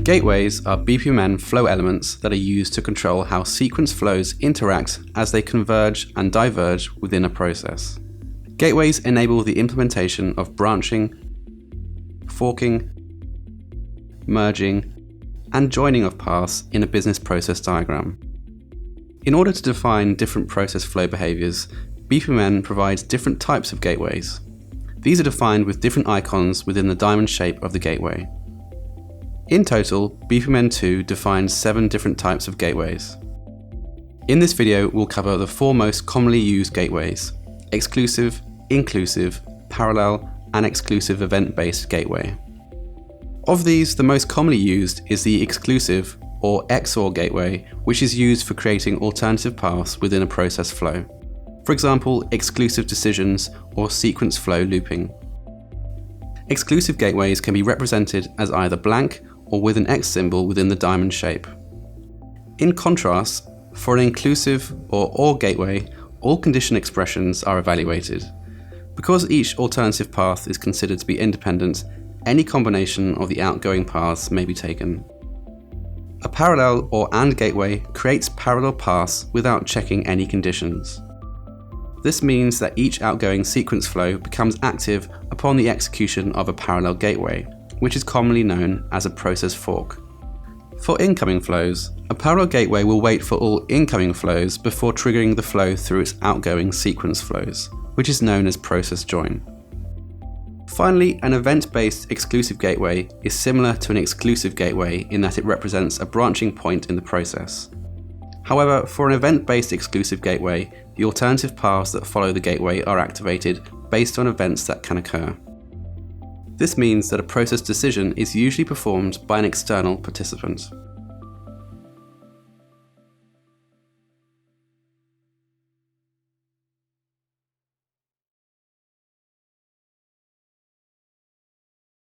Gateways are BPMN flow elements that are used to control how sequence flows interact as they converge and diverge within a process. Gateways enable the implementation of branching, forking, merging, and joining of paths in a business process diagram. In order to define different process flow behaviors, BPMN provides different types of gateways. These are defined with different icons within the diamond shape of the gateway. In total, BPMN 2 defines 7 different types of gateways. In this video, we'll cover the 4 most commonly used gateways: exclusive, inclusive, parallel, and exclusive event-based gateway. Of these, the most commonly used is the exclusive or Xor Gateway, which is used for creating alternative paths within a process flow. For example, exclusive decisions or sequence flow looping. Exclusive gateways can be represented as either blank or with an X symbol within the diamond shape. In contrast, for an inclusive or gateway, all condition expressions are evaluated. Because each alternative path is considered to be independent, any combination of the outgoing paths may be taken. A parallel or AND gateway creates parallel paths without checking any conditions. This means that each outgoing sequence flow becomes active upon the execution of a parallel gateway, which is commonly known as a process fork. For incoming flows, a parallel gateway will wait for all incoming flows before triggering the flow through its outgoing sequence flows, which is known as process join. Finally, an event-based exclusive gateway is similar to an exclusive gateway in that it represents a branching point in the process. However, for an event-based exclusive gateway, the alternative paths that follow the gateway are activated based on events that can occur. This means that a process decision is usually performed by an external participant.